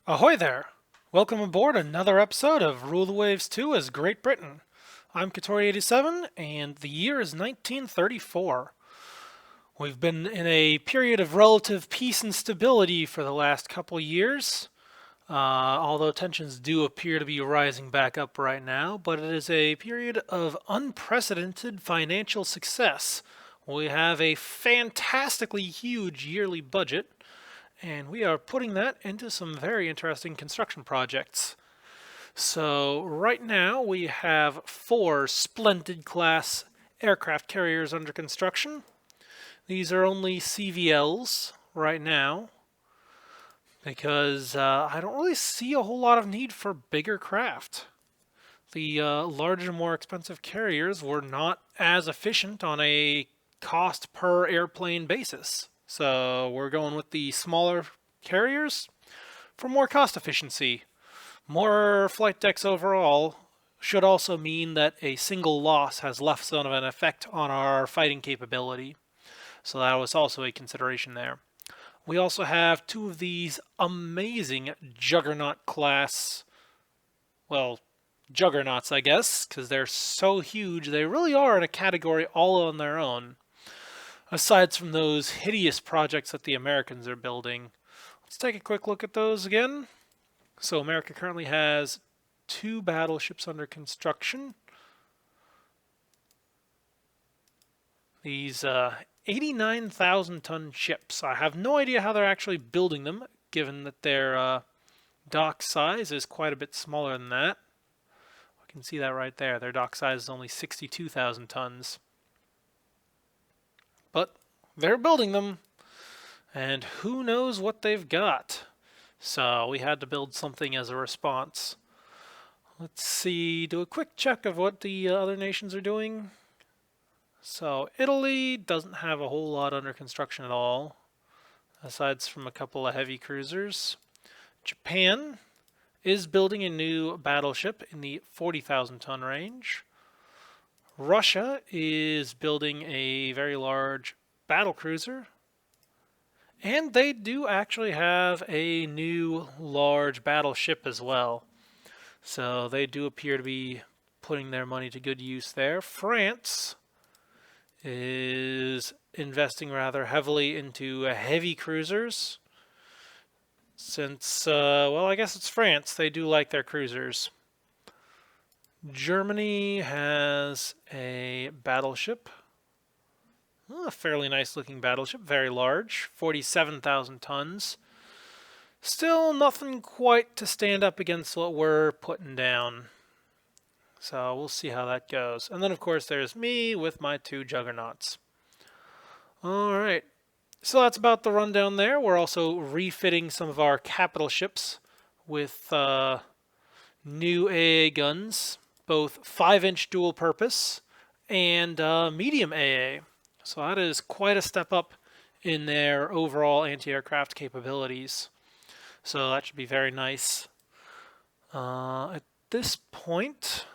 Ahoy there! Welcome aboard another episode of Rule the Waves 2 as Great Britain. I'm Katori87 and the year is 1934. We've been in a period of relative peace and stability for the last couple years, although tensions do appear to be rising back up right now, but it is a period of unprecedented financial success. We have a fantastically huge yearly budget, and we are putting that into some very interesting construction projects. So right now we have 4 splendid class aircraft carriers under construction. These are only CVLs right now because I don't really see a whole lot of need for bigger craft. The larger, more expensive carriers were not as efficient on a cost per airplane basis. So we're going with the smaller carriers for more cost efficiency. More flight decks overall should also mean that a single loss has less of an effect on our fighting capability. So that was also a consideration there. We also have 2 of these amazing Juggernaut class, well, juggernauts, I guess, because they're so huge. They really are in a category all on their own. Aside from those hideous projects that the Americans are building. Let's take a quick look at those again. So America currently has 2 battleships under construction. These 89,000 ton ships. I have no idea how they're actually building them, given that their dock size is quite a bit smaller than that. I can see that right there. Their dock size is only 62,000 tons. But they're building them, and who knows what they've got. So we had to build something as a response. Let's see, do a quick check of what the other nations are doing. So Italy doesn't have a whole lot under construction at all, aside from a couple of heavy cruisers. Japan is building a new battleship in the 40,000 ton range. Russia is building a very large battle cruiser. And they do actually have a new large battleship as well. So they do appear to be putting their money to good use there. France is investing rather heavily into heavy cruisers. Since, well, I guess it's France. They do like their cruisers. Germany has a battleship. A fairly nice looking battleship, very large, 47,000 tons. Still nothing quite to stand up against what we're putting down. So we'll see how that goes. And then of course there's me with my 2 juggernauts. Alright, so that's about the rundown there. We're also refitting some of our capital ships with new AA guns, both 5-inch dual purpose and medium AA. So that is quite a step up in their overall anti-aircraft capabilities. So that should be very nice. At this point,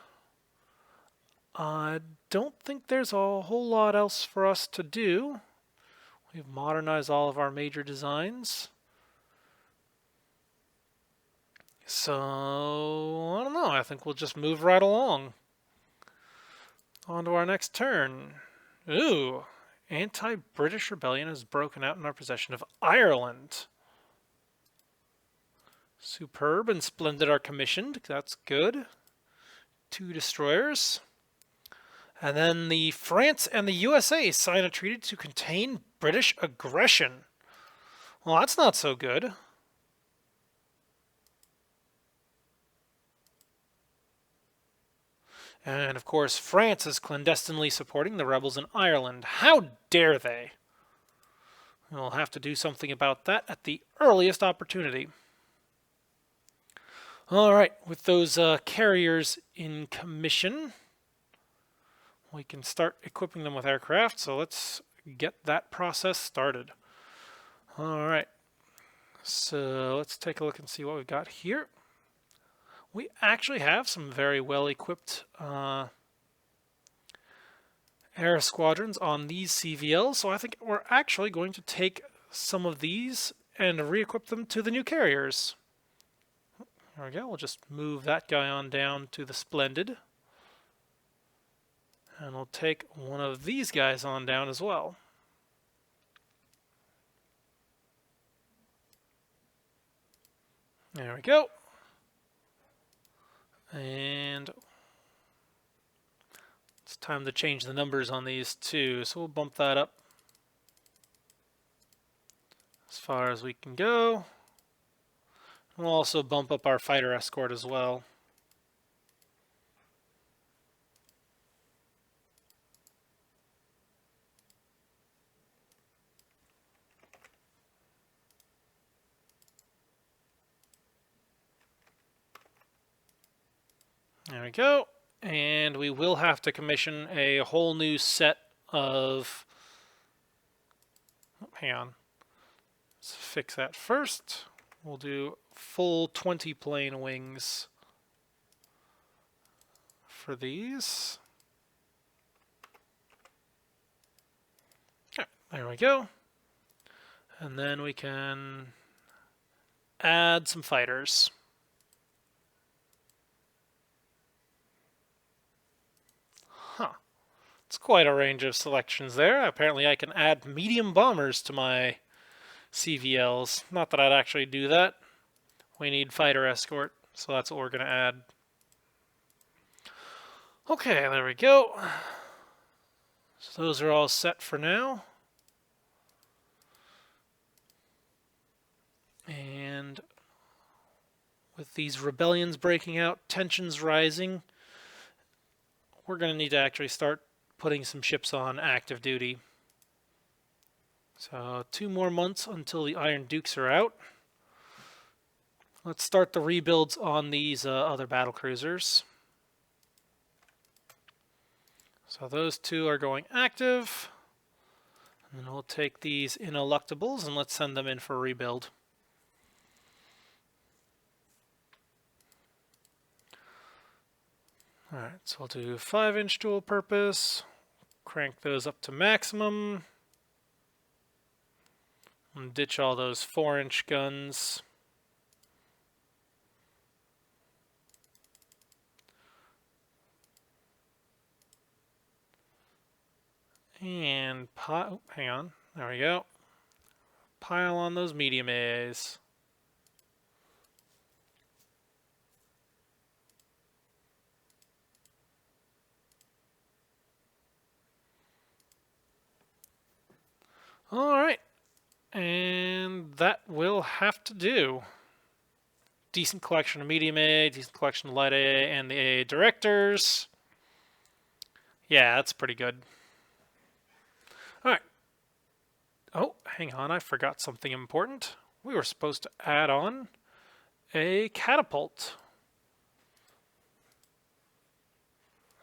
I don't think there's a whole lot else for us to do. We've modernized all of our major designs. So, I don't know, I think we'll just move right along. On to our next turn. Ooh, anti-British rebellion has broken out in our possession of Ireland. Superb and splendid are commissioned, that's good. 2 destroyers. And then the France and the USA sign a treaty to contain British aggression. Well, that's not so good. And of course, France is clandestinely supporting the rebels in Ireland. How dare they? We'll have to do something about that at the earliest opportunity. Alright, with those carriers in commission, we can start equipping them with aircraft, so let's get that process started. Alright, so let's take a look and see what we've got here. We actually have some very well-equipped air squadrons on these CVLs, so I think we're actually going to take some of these and re-equip them to the new carriers. There we go. We'll just move that guy on down to the Splendid. And we'll take one of these guys on down as well. There we go. And it's time to change the numbers on these too, so we'll bump that up as far as we can go. We'll also bump up our fighter escort as well. There we go. And we will have to commission a whole new set of... Oh, hang on. Let's fix that first. We'll do full 20 plane wings for these. Okay, there we go. And then we can add some fighters. Huh. It's quite a range of selections there. Apparently I can add medium bombers to my CVLs. Not that I'd actually do that. We need fighter escort, so that's what we're going to add. Okay, there we go. So those are all set for now. And with these rebellions breaking out, tensions rising, we're going to need to actually start putting some ships on active duty. So 2 more months until the Iron Dukes are out. Let's start the rebuilds on these other battle cruisers. So those 2 are going active. And then we'll take these ineluctables and let's send them in for a rebuild. Alright, so we'll do 5-inch dual purpose. Crank those up to maximum. And ditch all those 4-inch guns. And hang on, there we go. Pile on those medium A's. All right, and that will have to do. Decent collection of medium A, decent collection of light A, and the A directors. Yeah, that's pretty good. All right. Oh, hang on, I forgot something important. We were supposed to add on a catapult.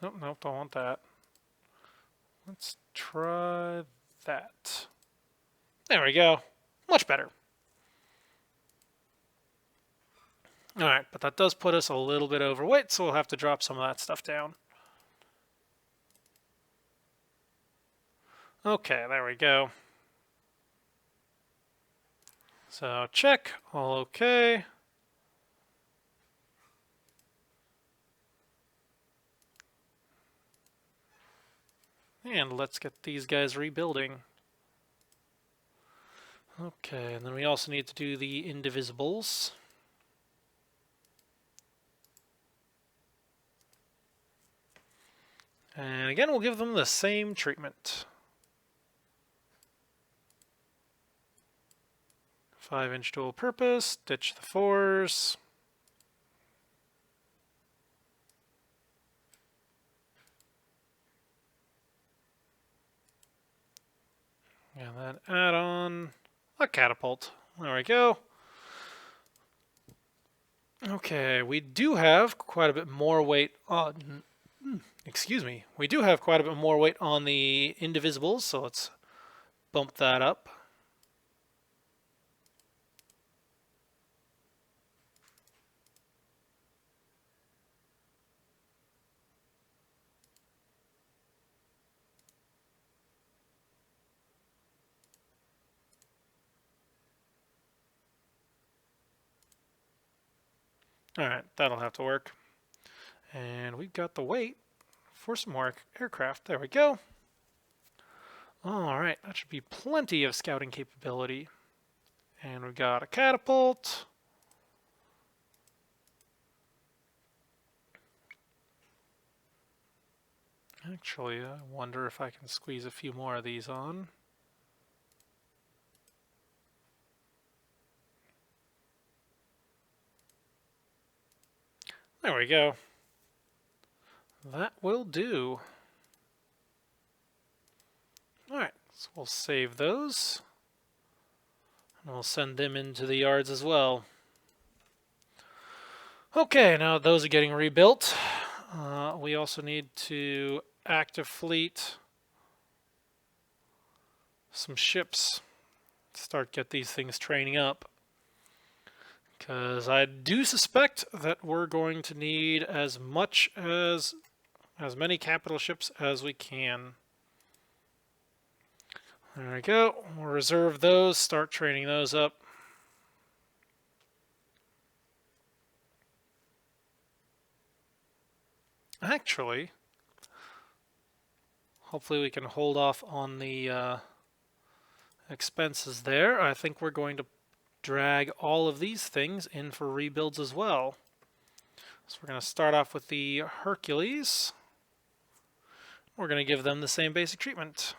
Nope, nope, don't want that. Let's try that. There we go. Much better. Alright, but that does put us a little bit overweight, so we'll have to drop some of that stuff down. Okay, there we go. So check, all okay. And let's get these guys rebuilding. Okay, and then we also need to do the indivisibles. And again, we'll give them the same treatment. 5-inch dual purpose, ditch the 4s. And then add on a catapult. There we go. Okay, we do have quite a bit more weight on... Excuse me. We do have quite a bit more weight on the indivisibles, so let's bump that up. Alright, that'll have to work. And we've got the weight for some more aircraft. There we go. Alright, that should be plenty of scouting capability. And we've got a catapult. Actually, I wonder if I can squeeze a few more of these on. There we go. That will do. Alright, so we'll save those. And we'll send them into the yards as well. Okay, now those are getting rebuilt. We also need to active fleet some ships to start get these things training up. Because I do suspect that we're going to need as many capital ships as we can. There we go. We'll reserve those, start training those up. Actually, hopefully we can hold off on the expenses there. I think we're going to drag all of these things in for rebuilds as well. So we're going to start off with the Hercules. We're going to give them the same basic treatment.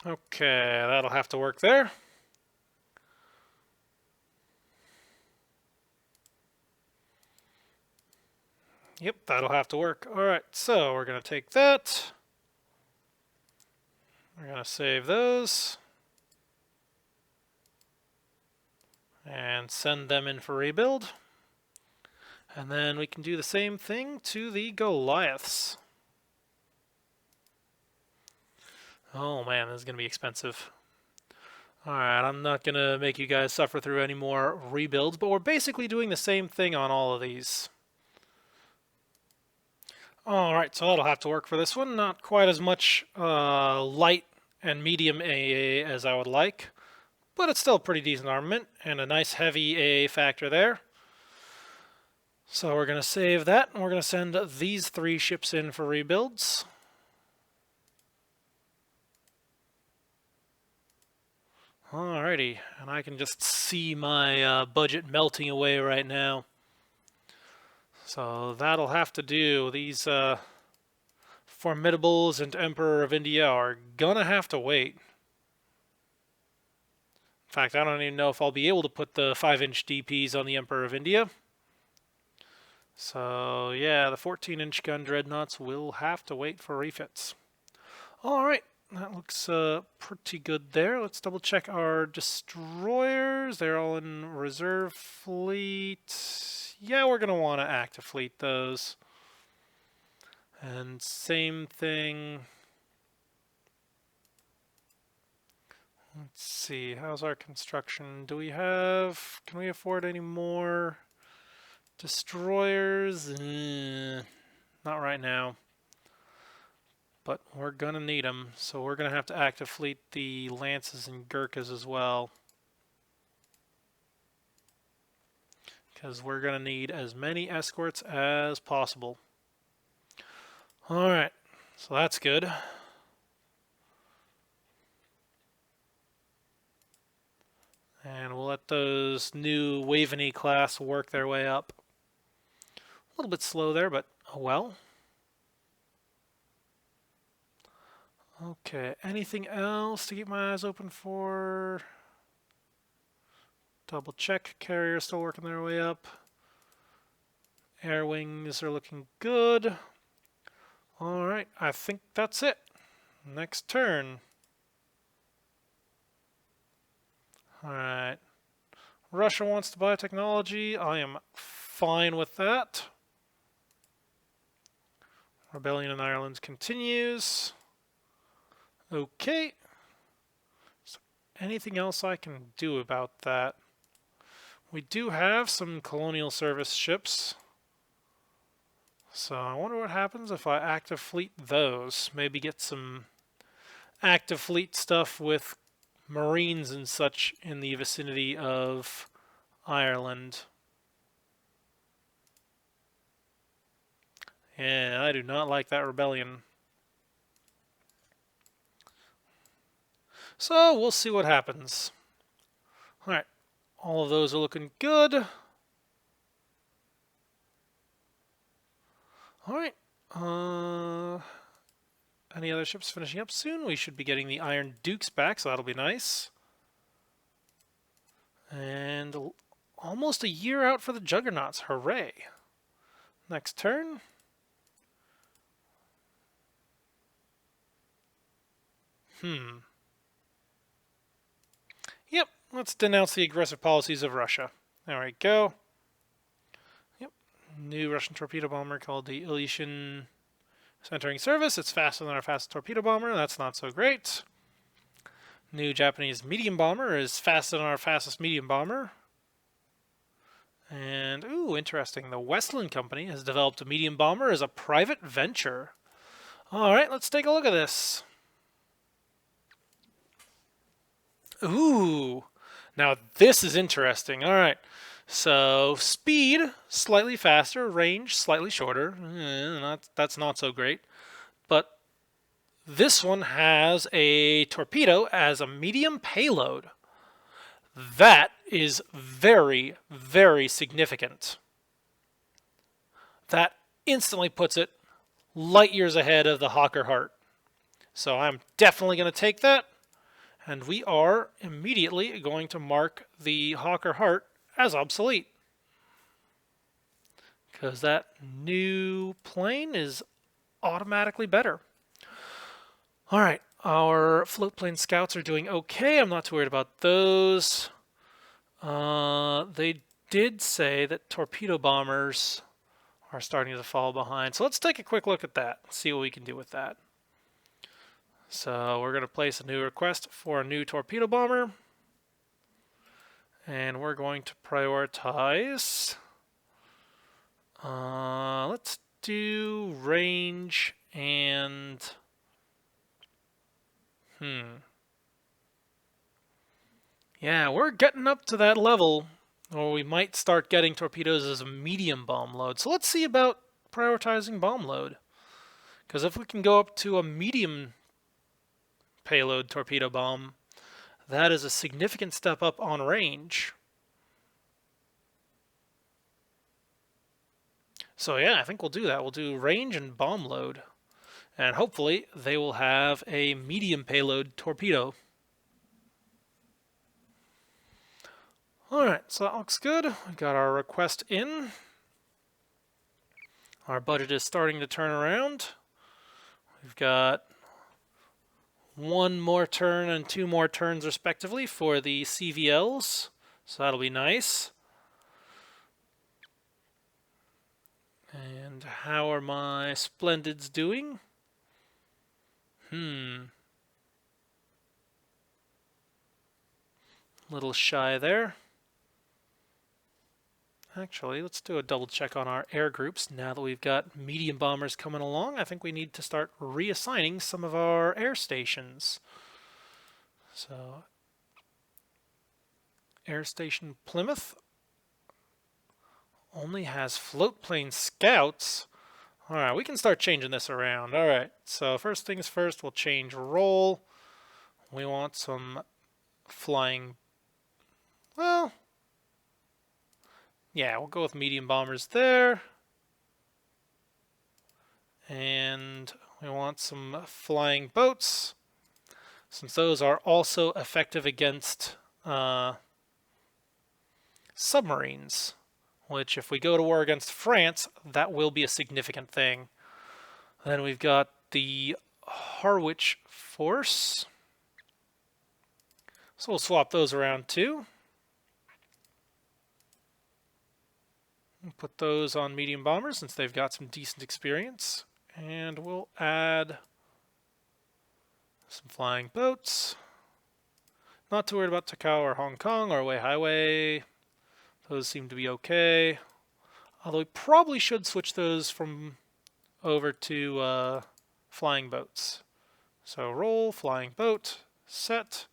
Okay, that'll have to work there. Yep, that'll have to work. Alright, so we're going to take that. We're going to save those. And send them in for rebuild. And then we can do the same thing to the Goliaths. Oh man, this is going to be expensive. Alright, I'm not going to make you guys suffer through any more rebuilds, but we're basically doing the same thing on all of these. Alright, so that'll have to work for this one. Not quite as much light and medium AA as I would like, but it's still a pretty decent armament, and a nice heavy AA factor there. So we're going to save that, and we're going to send these 3 ships in for rebuilds. Alrighty, and I can just see my budget melting away right now. So that'll have to do. These Formidables and Emperor of India are gonna have to wait. In fact, I don't even know if I'll be able to put the 5-inch DPs on the Emperor of India. So yeah, the 14-inch gun dreadnoughts will have to wait for refits. Alright. That looks pretty good there. Let's double check our destroyers. They're all in reserve fleet. Yeah, we're going to want to active fleet those. And same thing. Let's see, how's our construction? Can we afford any more destroyers? Not right now. But we're going to need them, so we're going to have to active fleet the Lances and Gurkhas as well. Because we're going to need as many escorts as possible. Alright, so that's good. And we'll let those new Waveney class work their way up. A little bit slow there, but oh well. Okay, anything else to keep my eyes open for? Double check, carriers still working their way up. Air wings are looking good. Alright, I think that's it. Next turn. Alright. Russia wants to buy technology. I am fine with that. Rebellion in Ireland continues. Okay. So anything else I can do about that? We do have some colonial service ships. So I wonder what happens if I active fleet those. Maybe get some active fleet stuff with Marines and such in the vicinity of Ireland. Yeah, I do not like that rebellion. So we'll see what happens. Alright, all of those are looking good. Alright, any other ships finishing up soon? We should be getting the Iron Dukes back, so that'll be nice. And almost a year out for the Juggernauts. Hooray. Next turn. Yep, let's denounce the aggressive policies of Russia. There we go. Yep, new Russian torpedo bomber called the Ilyushin is entering service. It's faster than our fastest torpedo bomber. That's not so great. New Japanese medium bomber is faster than our fastest medium bomber. And, ooh, interesting. The Westland Company has developed a medium bomber as a private venture. All right, let's take a look at this. Ooh, now this is interesting. All right, so speed, slightly faster, range, slightly shorter. That's not so great. But this one has a torpedo as a medium payload. That is very, very significant. That instantly puts it light years ahead of the Hawker Hart. So I'm definitely going to take that. And we are immediately going to mark the Hawker Hart as obsolete. Because that new plane is automatically better. Alright, our float plane scouts are doing okay. I'm not too worried about those. They did say that torpedo bombers are starting to fall behind. So let's take a quick look at that. See what we can do with that. So we're going to place a new request for a new torpedo bomber. And we're going to prioritize. Let's do range and... Yeah, we're getting up to that level where we might start getting torpedoes as a medium bomb load. So let's see about prioritizing bomb load. Because if we can go up to a medium payload torpedo bomb, that is a significant step up on range. So yeah, I think we'll do that. We'll do range and bomb load. And hopefully they will have a medium payload torpedo. Alright, so that looks good. We've got our request in. Our budget is starting to turn around. We've got one more turn and two more turns respectively for the CVLs, so that'll be nice. And how are my Splendids doing? Little shy there. Actually, let's do a double check on our air groups. Now that we've got medium bombers coming along, I think we need to start reassigning some of our air stations. So, Air Station Plymouth only has float plane scouts. Alright, we can start changing this around. Alright, so first things first, we'll change role. We want some flying... Well... Yeah, we'll go with medium bombers there. And we want some flying boats, since those are also effective against submarines. which if we go to war against France, that will be a significant thing. Then we've got the Harwich force. So we'll swap those around too. We'll put those on medium bombers since they've got some decent experience. And we'll add some flying boats. Not too worried about Takao or Hong Kong or Wei Highway. Those seem to be okay. Although we probably should switch those from over to flying boats. So roll, flying boat, set.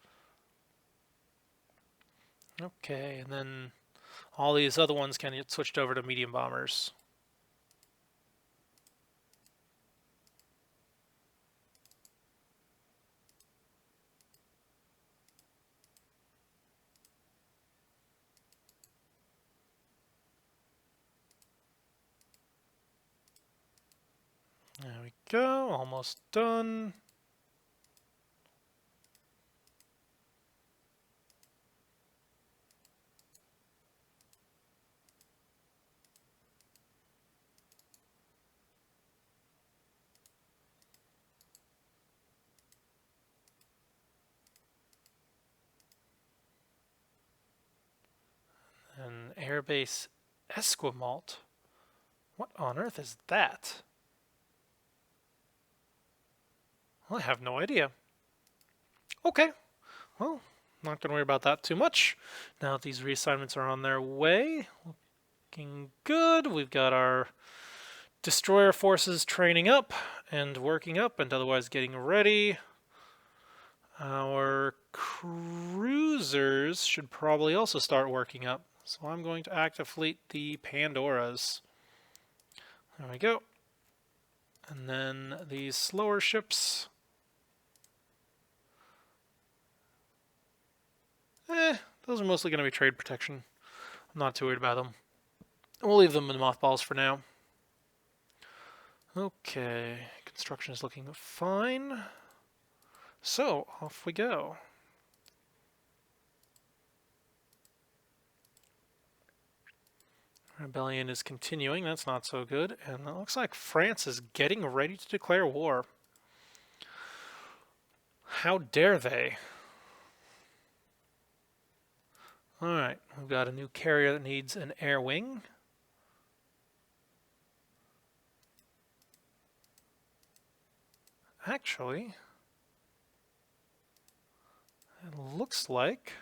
Okay, and then all these other ones can get switched over to medium bombers. There we go, almost done. And airbase Esquimalt. What on earth is that? Well, I have no idea. Okay, well, not going to worry about that too much. Now that these reassignments are on their way, looking good. We've got our destroyer forces training up and working up and otherwise getting ready. Our cruisers should probably also start working up. So I'm going to active fleet the Pandoras. There we go. And then these slower ships. Those are mostly going to be trade protection. I'm not too worried about them. We'll leave them in mothballs for now. Okay, construction is looking fine. So, off we go. Rebellion is continuing, that's not so good. And it looks like France is getting ready to declare war. How dare they? Alright, we've got a new carrier that needs an air wing. Actually, it looks like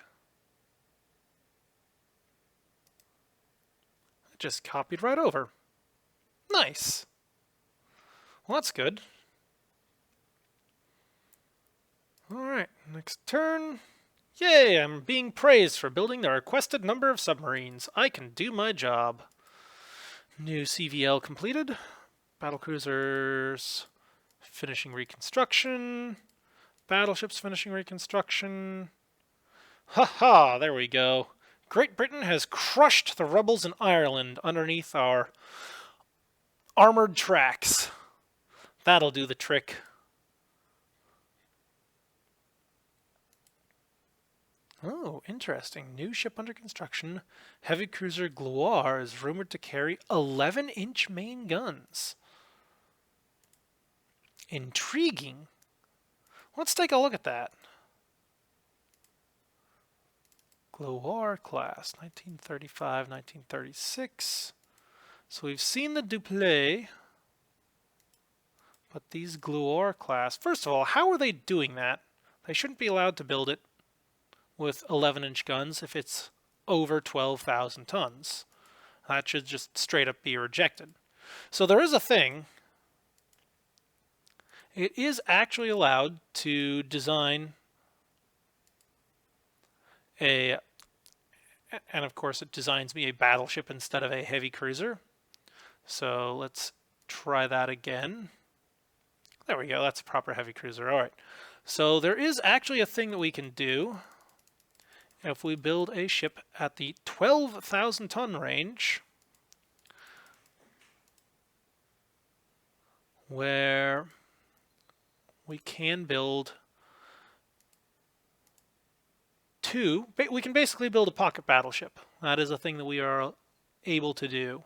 it just copied right over. Nice. Well, that's good. Alright, next turn. Yay, I'm being praised for building the requested number of submarines. I can do my job. New CVL completed. Battlecruisers finishing reconstruction. Battleships finishing reconstruction. Haha, there we go. Great Britain has crushed the rebels in Ireland underneath our armored tracks. That'll do the trick. Oh, interesting. New ship under construction. Heavy cruiser Gloire is rumored to carry 11-inch main guns. Intriguing. Let's take a look at that. Gloire class, 1935, 1936. So we've seen the Dupleix, but these Gloire class, first of all, how are they doing that? They shouldn't be allowed to build it with 11-inch guns if it's over 12,000 tons. That should just straight up be rejected. So there is a thing. It is actually allowed to design and of course it designs me a battleship instead of a heavy cruiser. So let's try that again. There we go, that's a proper heavy cruiser. Alright, so there is actually a thing that we can do if we build a ship at the 12,000 ton range, where we can build we can basically build a pocket battleship. That is a thing that we are able to do.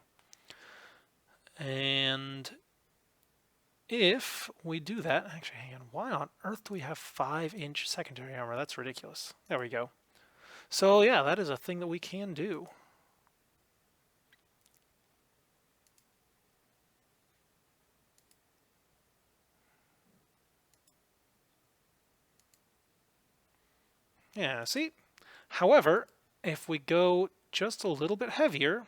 And if we do that, actually, hang on, why on earth do we have 5-inch secondary armor? That's ridiculous. There we go. So yeah, that is a thing that we can do. Yeah, see? However, if we go just a little bit heavier,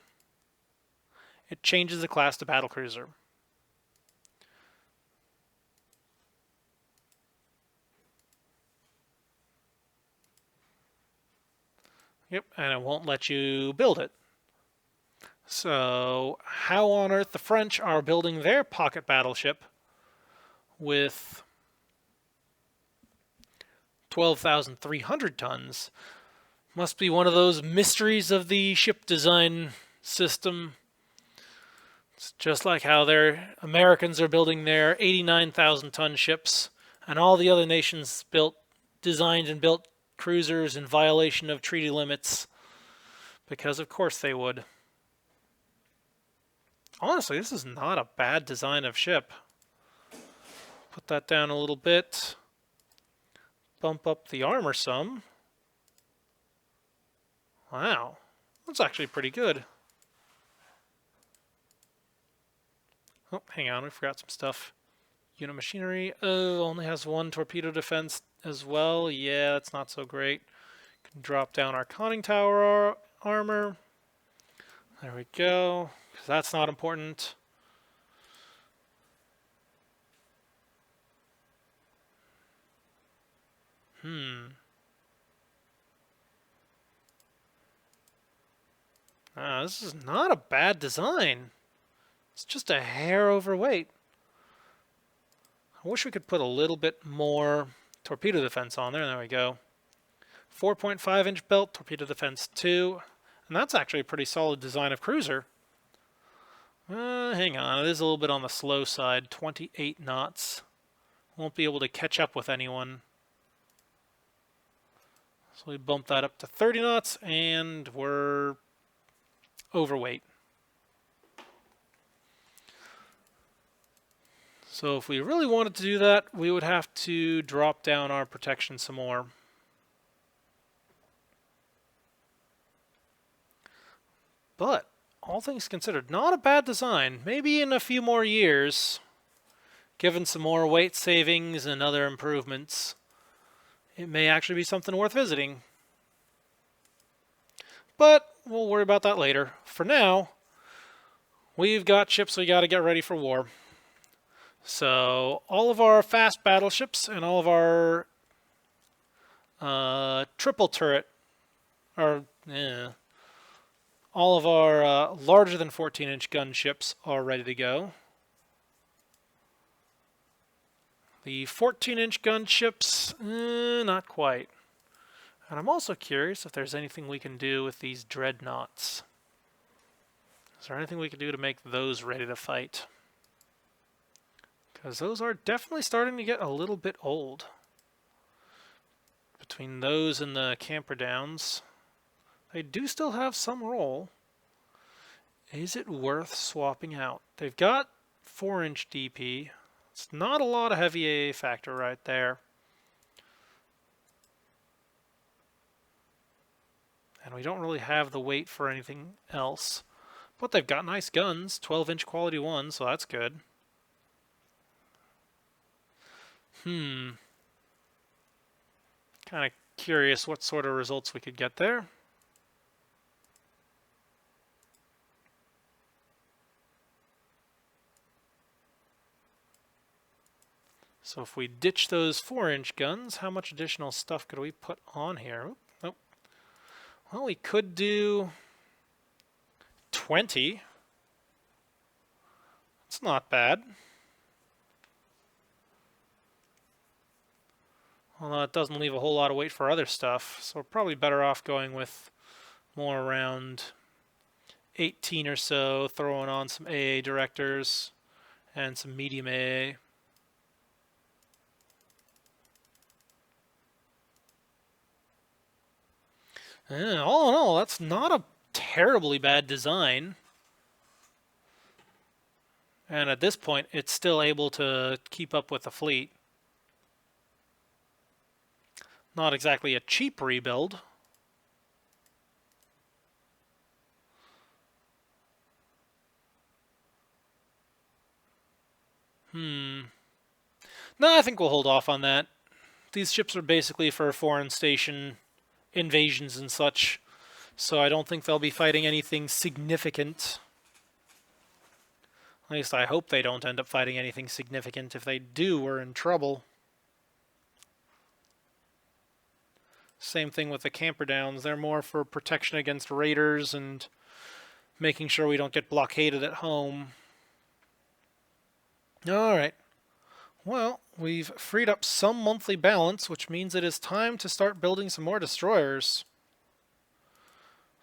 it changes the class to battlecruiser. Yep, and it won't let you build it. So how on earth the French are building their pocket battleship with 12,300 tons must be one of those mysteries of the ship design system. It's just like how their Americans are building their 89,000 ton ships, and all the other nations designed and built cruisers in violation of treaty limits, because of course they would. Honestly, this is not a bad design of ship. Put that down a little bit. Bump up the armor some. Wow, that's actually pretty good. Oh, hang on, we forgot some stuff. Unit machinery, only has 1 torpedo defense as well. Yeah, that's not so great. Can drop down our conning tower armor. There we go, because that's not important. This is not a bad design. It's just a hair overweight. I wish we could put a little bit more torpedo defense on there. There we go. 4.5-inch belt, torpedo defense 2. And that's actually a pretty solid design of cruiser. Hang on, it is a little bit on the slow side. 28 knots. Won't be able to catch up with anyone. So we bump that up to 30 knots, and we're overweight. So if we really wanted to do that, we would have to drop down our protection some more. But all things considered, not a bad design. Maybe in a few more years, given some more weight savings and other improvements, it may actually be something worth visiting. But we'll worry about that later. For now, we've got ships we got to get ready for war. So all of our fast battleships and all of our triple turret, or all of our larger than 14-inch gunships are ready to go. The 14-inch gunships, not quite. And I'm also curious if there's anything we can do with these dreadnoughts. Is there anything we can do to make those ready to fight? Because those are definitely starting to get a little bit old. Between those and the camper downs, they do still have some role. Is it worth swapping out? They've got 4-inch DP. It's not a lot of heavy AA factor right there. And we don't really have the weight for anything else. But they've got nice guns, 12-inch quality 1, so that's good. Kind of curious what sort of results we could get there. So if we ditch those 4-inch guns, how much additional stuff could we put on here? Nope. Well, we could do 20. It's not bad. Although it doesn't leave a whole lot of weight for other stuff, so we're probably better off going with more around 18 or so, throwing on some AA directors and some medium AA. All in all, that's not a terribly bad design. And at this point, it's still able to keep up with the fleet. Not exactly a cheap rebuild. No, I think we'll hold off on that. These ships are basically for foreign station invasions and such, so I don't think they'll be fighting anything significant. At least I hope they don't end up fighting anything significant. If they do, we're in trouble. Same thing with the camper downs. They're more for protection against raiders and making sure we don't get blockaded at home. Alright. Well, we've freed up some monthly balance, which means it is time to start building some more destroyers.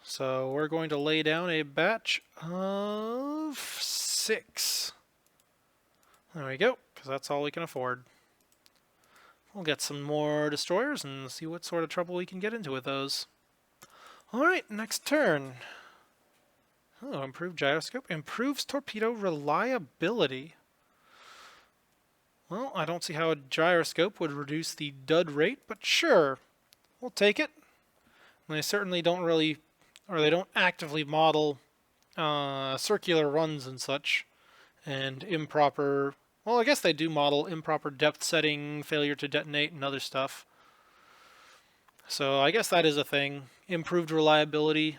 So we're going to lay down a batch of 6. There we go, because that's all we can afford. We'll get some more destroyers and see what sort of trouble we can get into with those. Alright, next turn. Oh, improved gyroscope. Improves torpedo reliability. Well, I don't see how a gyroscope would reduce the dud rate, but sure. We'll take it. And they certainly don't really, or they don't actively model circular runs and such, and improper, well, I guess they do model improper depth setting, failure to detonate, and other stuff. So I guess that is a thing. Improved reliability.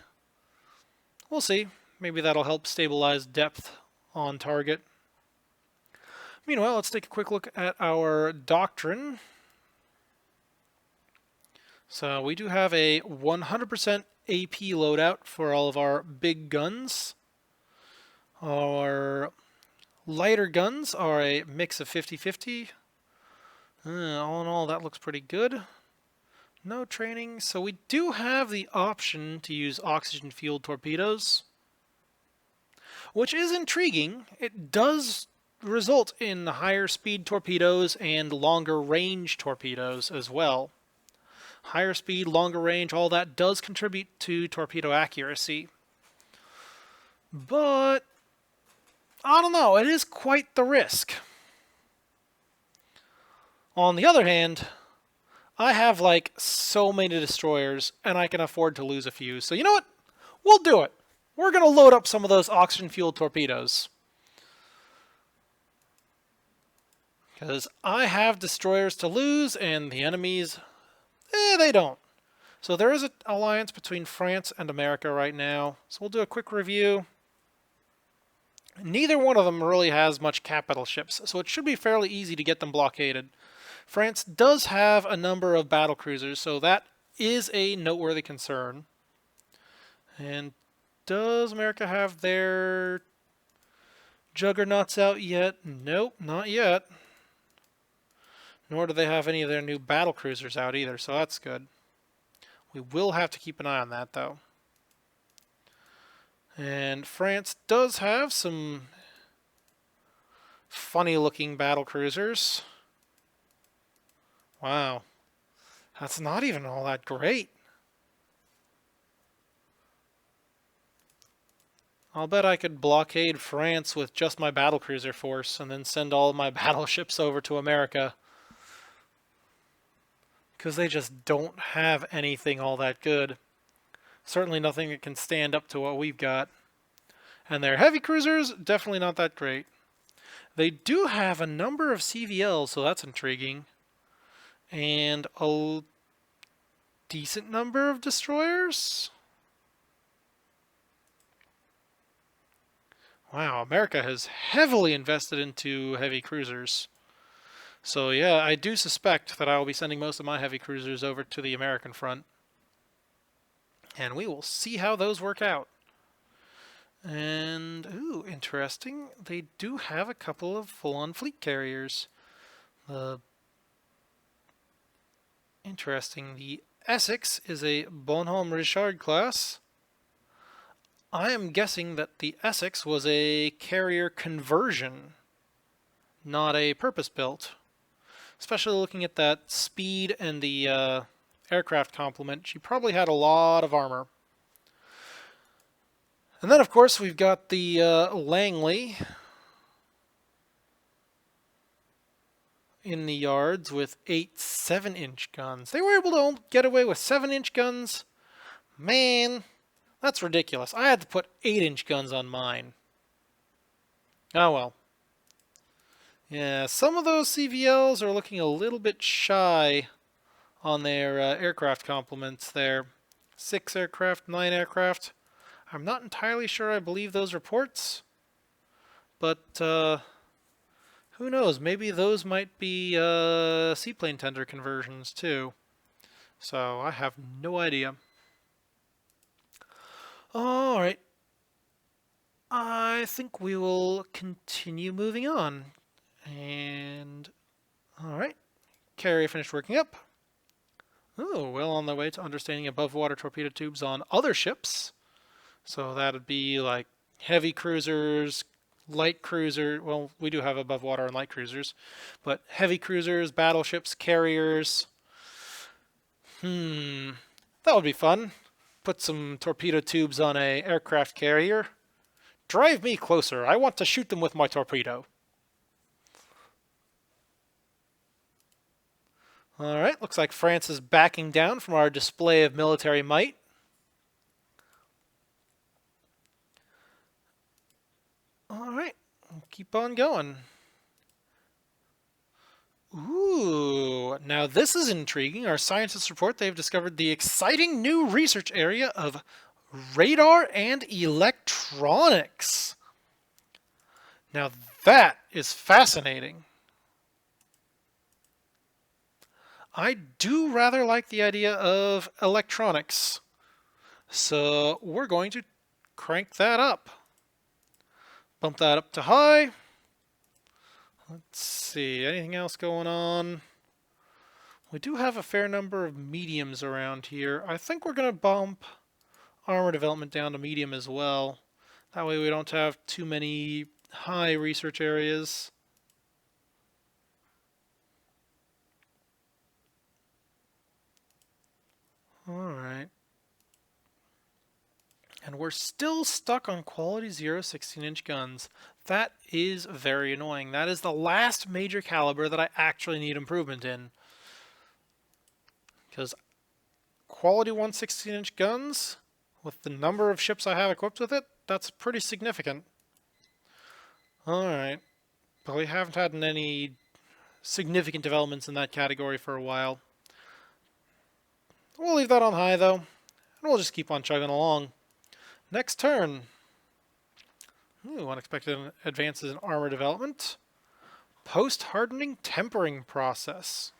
We'll see. Maybe that'll help stabilize depth on target. Meanwhile, let's take a quick look at our doctrine. So we do have a 100% AP loadout for all of our big guns. Our lighter guns are a mix of 50-50. All in all, that looks pretty good. No training. So we do have the option to use oxygen-fueled torpedoes, which is intriguing. It does result in higher speed torpedoes and longer range torpedoes as well. Higher speed, longer range, all that does contribute to torpedo accuracy. But I don't know, it is quite the risk. On the other hand, I have like so many destroyers and I can afford to lose a few. So you know what? We'll do it. We're going to load up some of those oxygen-fueled torpedoes. Because I have destroyers to lose, and the enemies, they don't. So there is an alliance between France and America right now. So we'll do a quick review. Neither one of them really has much capital ships, so it should be fairly easy to get them blockaded. France does have a number of battle cruisers, so that is a noteworthy concern. And does America have their juggernauts out yet? Nope, not yet. Nor do they have any of their new battle cruisers out either, so that's good. We will have to keep an eye on that, though. And France does have some funny-looking battle cruisers. Wow. That's not even all that great. I'll bet I could blockade France with just my battlecruiser force and then send all of my battleships over to America. Because they just don't have anything all that good. Certainly nothing that can stand up to what we've got. And their heavy cruisers, definitely not that great. They do have a number of CVLs, so that's intriguing. And a decent number of destroyers. Wow, America has heavily invested into heavy cruisers. So yeah, I do suspect that I will be sending most of my heavy cruisers over to the American front. And we will see how those work out. And, ooh, interesting. They do have a couple of full-on fleet carriers. Interesting. The Essex is a Bonhomme Richard class. I am guessing that the Essex was a carrier conversion, not a purpose-built. Especially looking at that speed and the aircraft complement, she probably had a lot of armor. And then, of course, we've got the Langley. in the yards with 8 7-inch guns. They were able to get away with 7-inch guns? Man, that's ridiculous. I had to put 8-inch guns on mine. Oh well. Yeah, some of those CVLs are looking a little bit shy on their aircraft complements there. 6 aircraft, 9 aircraft. I'm not entirely sure I believe those reports, but who knows? Maybe those might be seaplane tender conversions too. So I have no idea. Alright. I think we will continue moving on. And, alright. Carrier finished working up. Oh, well on the way to understanding above water torpedo tubes on other ships. So that'd be like heavy cruisers, light cruiser. Well, we do have above water and light cruisers, but heavy cruisers, battleships, carriers. That would be fun. Put some torpedo tubes on a aircraft carrier. Drive me closer. I want to shoot them with my torpedo. Alright, looks like France is backing down from our display of military might. Alright, keep on going. Ooh, now this is intriguing. Our scientists report they've discovered the exciting new research area of radar and electronics. Now that is fascinating. I do rather like the idea of electronics. So we're going to crank that up. Bump that up to high. Let's see, anything else going on? We do have a fair number of mediums around here. I think we're going to bump armor development down to medium as well. That way we don't have too many high research areas. Alright. And we're still stuck on quality 0 16-inch guns. That is very annoying. That is the last major caliber that I actually need improvement in. Because quality 1 16-inch guns, with the number of ships I have equipped with it, that's pretty significant. Alright. But we haven't had any significant developments in that category for a while. We'll leave that on high, though. And we'll just keep on chugging along. Next turn. Ooh, unexpected advances in armor development. Post-hardening tempering process.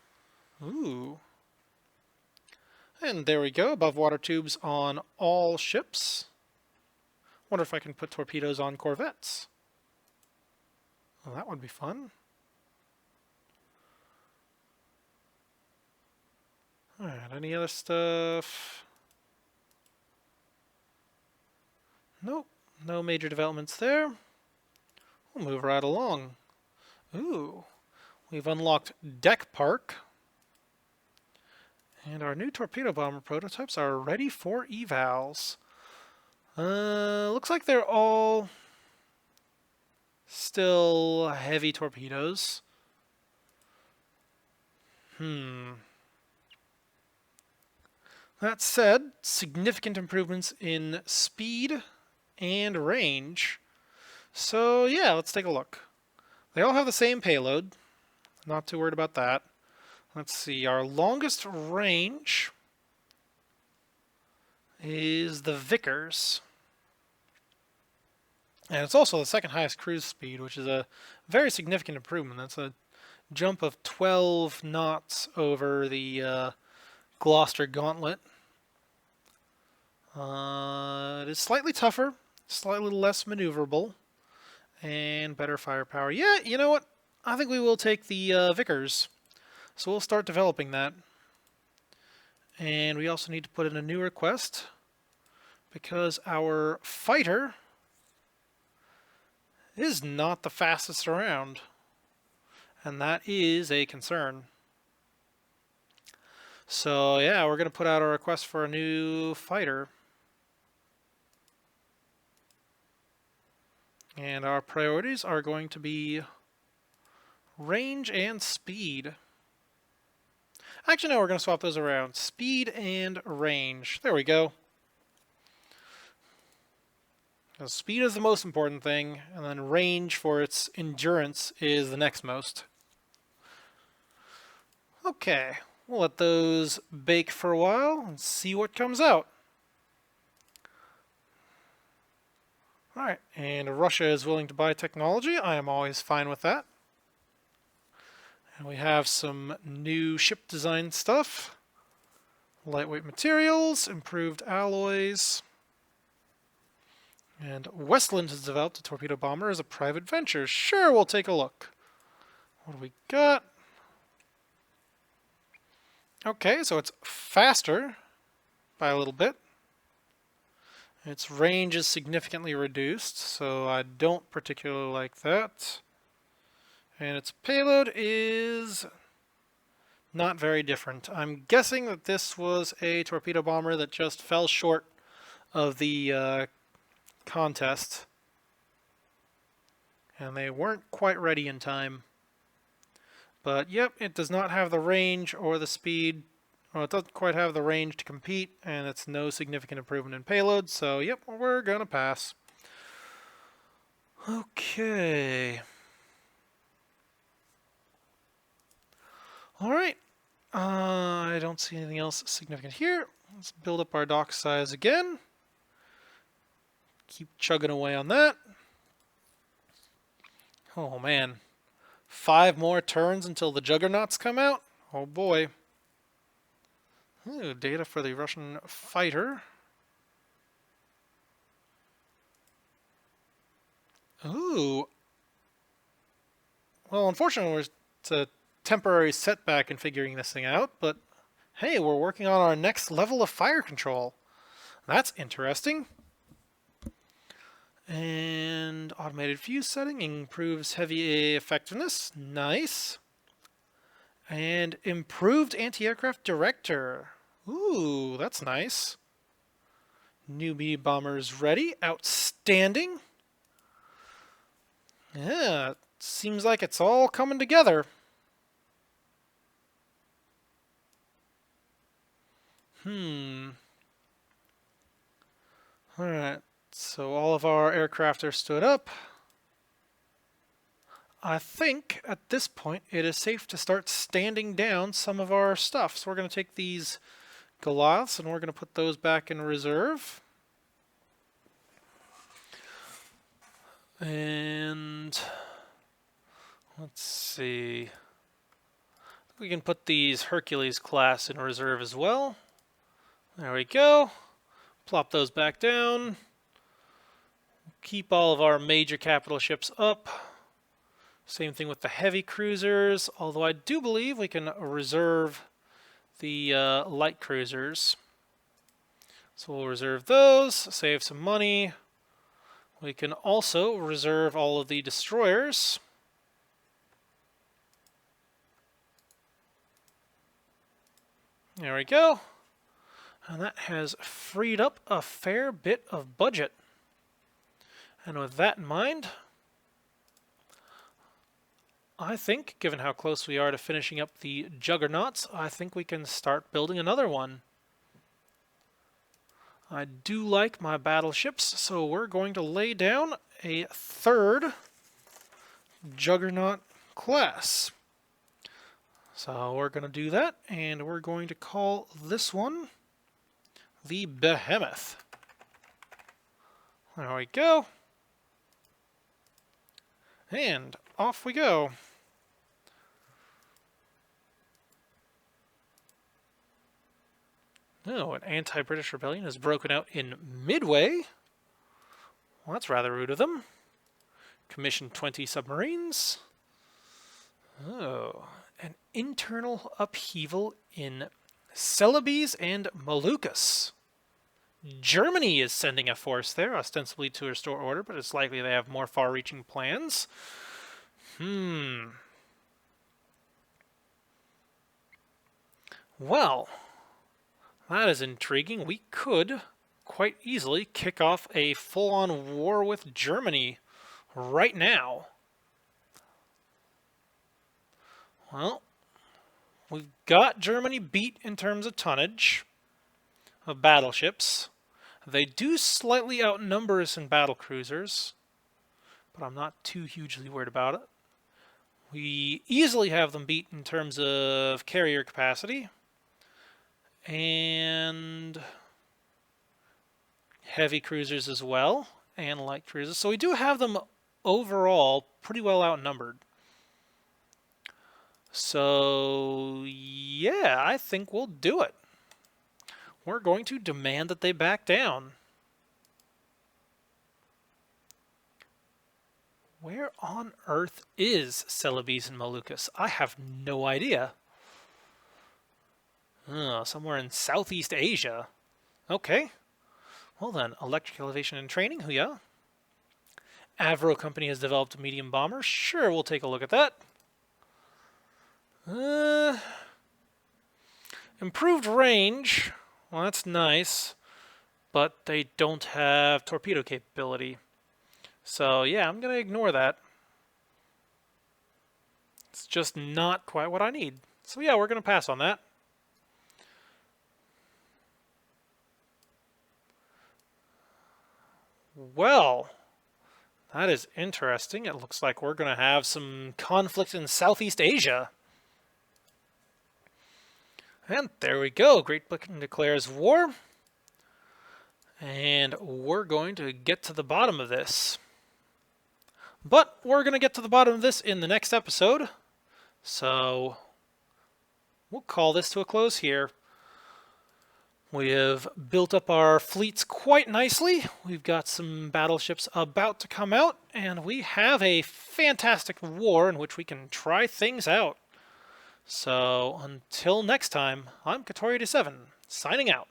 Ooh. And there we go. Above water tubes on all ships. Wonder if I can put torpedoes on corvettes. Well, that would be fun. Alright, any other stuff? Nope, no major developments there. We'll move right along. Ooh, we've unlocked Deck Park. And our new torpedo bomber prototypes are ready for evals. Looks like they're all still heavy torpedoes. That said, significant improvements in speed and range. So yeah, let's take a look. They all have the same payload. Not too worried about that. Let's see, our longest range is the Vickers. And it's also the second highest cruise speed, which is a very significant improvement. That's a jump of 12 knots over the Gloucester Gauntlet. It is slightly tougher, slightly less maneuverable, and better firepower. Yeah, you know what? I think we will take the Vickers. So we'll start developing that. And we also need to put in a new request because our fighter is not the fastest around. And that is a concern. So yeah, we're going to put out a request for a new fighter. And our priorities are going to be Range and speed. Actually, no, we're going to swap those around. Speed and range. There we go. Now, speed is the most important thing, and then range for its endurance is the next most. Okay, we'll let those bake for a while and see what comes out. Alright, and Russia is willing to buy technology. I am always fine with that. And we have some new ship design stuff. Lightweight materials, improved alloys. And Westland has developed a torpedo bomber as a private venture. Sure, we'll take a look. What do we got? Okay, so it's faster by a little bit. Its range is significantly reduced, so I don't particularly like that. And its payload is not very different. I'm guessing that this was a torpedo bomber that just fell short of the contest. And they weren't quite ready in time. But yep, it does not have the range or the speed. Well, it doesn't quite have the range to compete, and it's no significant improvement in payload, so yep, we're gonna pass. Okay. Alright. I don't see anything else significant here. Let's build up our dock size again. Keep chugging away on that. Oh man. 5 more turns until the juggernauts come out? Oh boy. Ooh, data for the Russian fighter. Ooh. Well, unfortunately, it's a temporary setback in figuring this thing out, but hey, we're working on our next level of fire control. That's interesting. And automated fuse setting improves heavy effectiveness. Nice. And improved anti-aircraft director. Ooh, that's nice. New B bombers ready. Outstanding. Yeah, seems like it's all coming together. Alright, so all of our aircraft are stood up. I think at this point it is safe to start standing down some of our stuff. So we're going to take these Goliaths and we're going to put those back in reserve. And let's see. We can put these Hercules class in reserve as well. There we go. Plop those back down. Keep all of our major capital ships up. Same thing with the heavy cruisers, although I do believe we can reserve the light cruisers. So we'll reserve those, save some money. We can also reserve all of the destroyers. There we go. And that has freed up a fair bit of budget. And with that in mind, I think, given how close we are to finishing up the juggernauts, I think we can start building another one. I do like my battleships, so we're going to lay down a 3rd juggernaut class. So we're going to do that, and we're going to call this one the Behemoth. There we go. And off we go. Oh, an anti-British rebellion has broken out in Midway. Well, that's rather rude of them. Commissioned 20 submarines. Oh, an internal upheaval in Celebes and Moluccas. Germany is sending a force there, ostensibly to restore order, but it's likely they have more far-reaching plans. Well, that is intriguing. We could quite easily kick off a full-on war with Germany right now. Well, we've got Germany beat in terms of tonnage of battleships. They do slightly outnumber us in battle cruisers, but I'm not too hugely worried about it. We easily have them beat in terms of carrier capacity and heavy cruisers as well, and light cruisers. So we do have them overall pretty well outnumbered. So yeah, I think we'll do it. We're going to demand that they back down. Where on earth is Celebes and Moluccas? I have no idea. Somewhere in Southeast Asia. Okay. Well then, electric elevation and training, yeah. Avro Company has developed a medium bomber. Sure, we'll take a look at that. Improved range. Well, that's nice. But they don't have torpedo capability. So yeah, I'm going to ignore that. It's just not quite what I need. So yeah, we're going to pass on that. Well, that is interesting. It looks like we're going to have some conflict in Southeast Asia. And there we go. Great Britain declares war. And we're going to get to the bottom of this. But we're going to get to the bottom of this in the next episode. So we'll call this to a close here. We have built up our fleets quite nicely. We've got some battleships about to come out, and we have a fantastic war in which we can try things out. So until next time, I'm Katori87, signing out.